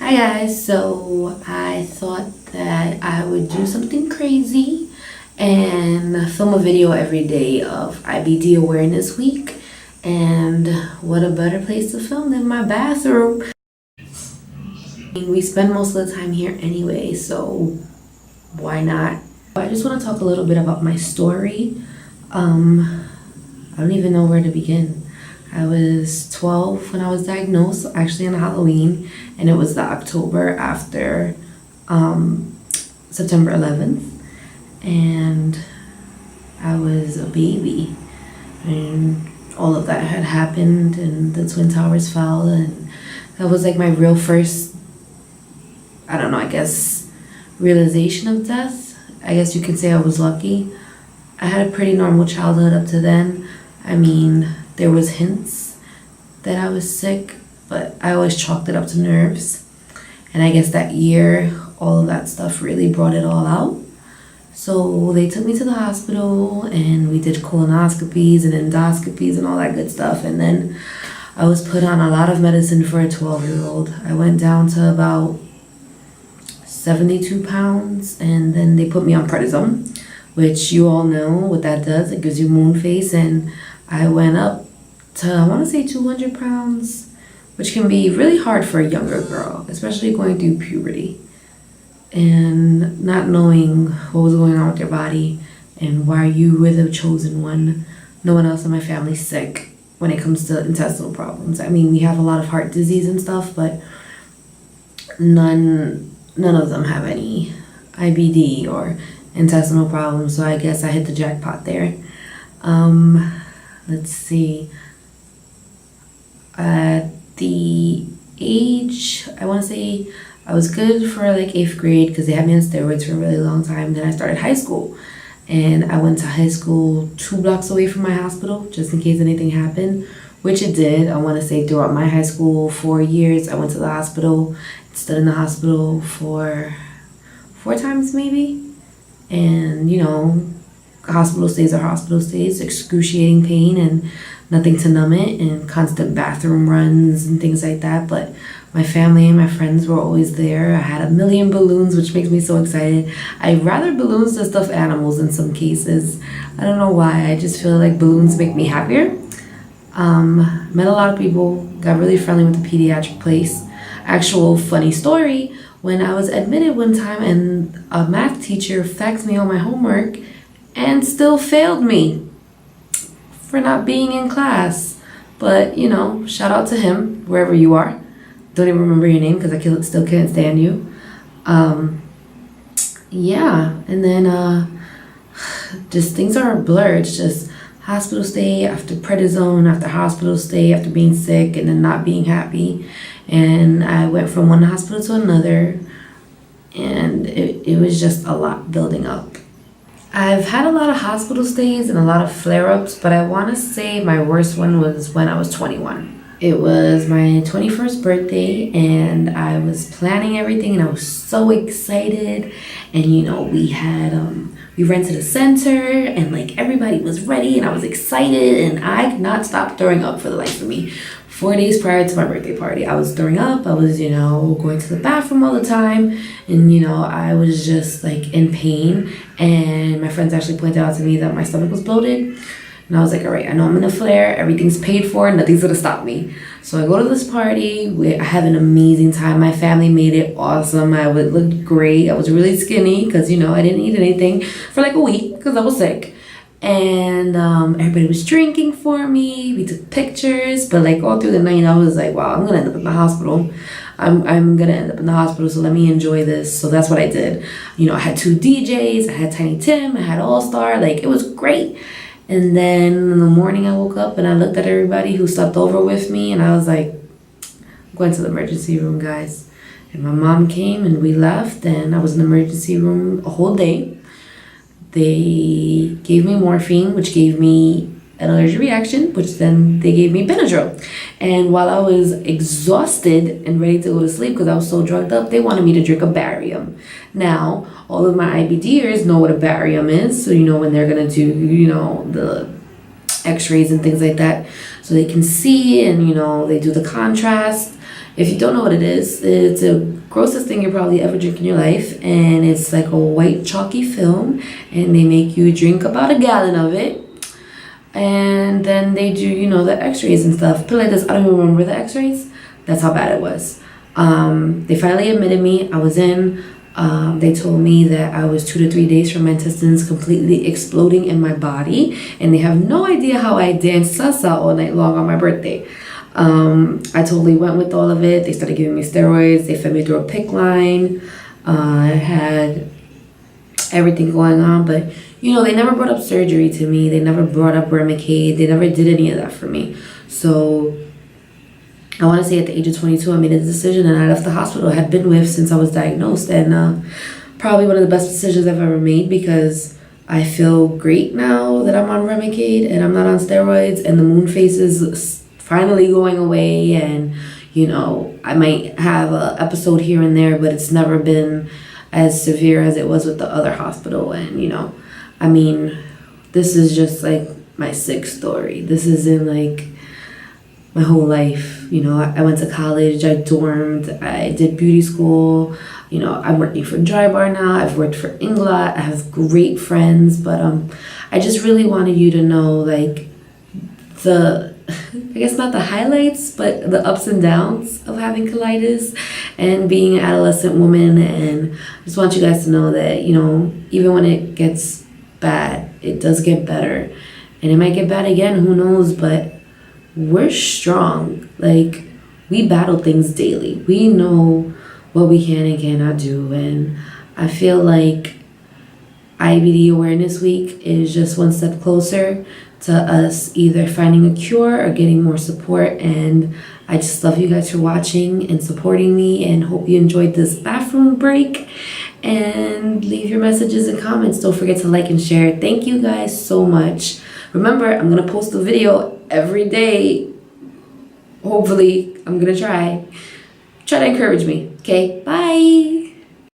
Hi guys, so I thought that I would do something crazy and film a video every day of IBD Awareness Week. And what a better place to film than my bathroom. We spend most of the time here anyway, so why not? I just want to talk a little bit about my story. I don't even know where to begin. I was 12 when I was diagnosed, actually on Halloween, and it was the October after September 11th, and I was a baby, and all of that had happened, and the Twin Towers fell, and that was like my real first, I don't know, I guess, realization of death. I guess you could say I was lucky. I had a pretty normal childhood up to then. I mean, there was hints that I was sick, but I always chalked it up to nerves. And I guess that year, all of that stuff really brought it all out. So they took me to the hospital and we did colonoscopies and endoscopies and all that good stuff. And then I was put on a lot of medicine for a 12-year-old. I went down to about 72 pounds, and then they put me on prednisone, which you all know what that does. It gives you moon face, and I went up to, I want to say 200 pounds, which can be really hard for a younger girl, especially going through puberty and not knowing what was going on with your body and why you were the chosen one. No one else in my family's sick when it comes to intestinal problems. I mean, we have a lot of heart disease and stuff, but none of them have any IBD or intestinal problems, so I guess I hit the jackpot there. Let's see. At the age, I want to say I was good for like 8th grade because they had me on steroids for a really long time. Then I started high school, and I went to high school 2 blocks away from my hospital just in case anything happened, which it did. I want to say throughout my high school 4 years, I went to the hospital, stood in the hospital for 4 times maybe. And, you know, hospital stays are hospital stays, excruciating pain and nothing to numb it, and constant bathroom runs and things like that. But my family and my friends were always there. I had a million balloons, which makes me so excited. I'd rather balloons than stuffed animals in some cases. I don't know why. I just feel like balloons make me happier. Met a lot of people, got really friendly with the pediatric place. Actual funny story, when I was admitted one time and a math teacher faxed me all my homework and still failed me for not being in class. But, you know, shout out to him, wherever you are. Don't even remember your name because I still can't stand you. Yeah, and then just things are blurred. It's just hospital stay after prednisone, after hospital stay, after being sick, and then not being happy. And I went from one hospital to another, and it was just a lot building up. I've had a lot of hospital stays and a lot of flare-ups, but I want to say my worst one was when I was 21. It was my 21st birthday, and I was planning everything, and I was so excited. And you know, we rented a center, and like everybody was ready, and I was excited, and I could not stop throwing up for the life of me. 4 days prior to my birthday party, I was throwing up. I was, you know, going to the bathroom all the time, and you know, I was just like in pain. And my friends actually pointed out to me that my stomach was bloated. And I was like, all right, I know I'm in a flare. Everything's paid for. Nothing's going to stop me. So I go to this party. I have an amazing time. My family made it awesome. I looked great. I was really skinny because, you know, I didn't eat anything for like a week because I was sick. And everybody was drinking for me. We took pictures. But like all through the night, I was like, wow, I'm going to end up in the hospital. I'm going to end up in the hospital, so let me enjoy this. So that's what I did. You know, I had 2 DJs. I had Tiny Tim. I had All Star. Like, it was great. And then in the morning I woke up and I looked at everybody who slept over with me, and I was like, I'm going to the emergency room, guys. And my mom came and we left, and I was in the emergency room a whole day. They gave me morphine, which gave me an allergic reaction, which then they gave me Benadryl. And while I was exhausted and ready to go to sleep because I was so drugged up, they wanted me to drink a barium. Now, all of my IBDers know what a barium is, so you know when they're gonna do, you know, the x-rays and things like that, so they can see, and you know, they do the contrast. If you don't know what it is, it's a grossest thing you probably ever drink in your life, and it's like a white chalky film, and they make you drink about a gallon of it, and then they do, you know, the x-rays and stuff. Put it like this, I don't even remember the x-rays. That's how bad it was. They finally admitted me. I was in. They told me that I was 2 to 3 days from my intestines completely exploding in my body, and they have no idea how I danced salsa all night long on my birthday. I totally went with all of it. They started giving me steroids. They fed me through a PICC line. I had everything going on, but you know, they never brought up surgery to me. They never brought up Remicade. They never did any of that for me. So I want to say at the age of 22, I made a decision, and I left the hospital I had been with since I was diagnosed, and probably one of the best decisions I've ever made, because I feel great now that I'm on Remicade and I'm not on steroids, and the moon face is finally going away, and you know, I might have an episode here and there, but it's never been as severe as it was with the other hospital. And you know, I mean, this is just like my sixth story. This isn't like my whole life. You know, I went to college, I dormed, I did beauty school. You know, I'm working for Dry Bar now. I've worked for Inglot. I have great friends, but I just really wanted you to know, like, I guess not the highlights, but the ups and downs of having colitis and being an adolescent woman. And I just want you guys to know that, you know, even when it gets bad, it does get better. And it might get bad again, who knows, but we're strong. Like, we battle things daily. We know what we can and cannot do. And I feel like IBD Awareness Week is just one step closer to us either finding a cure or getting more support. And I just love you guys for watching and supporting me, and hope you enjoyed this bathroom break. And leave your messages and comments. Don't forget to like and share. Thank you guys so much. Remember, I'm gonna post a video every day. Hopefully, I'm gonna try to encourage me. Okay, bye.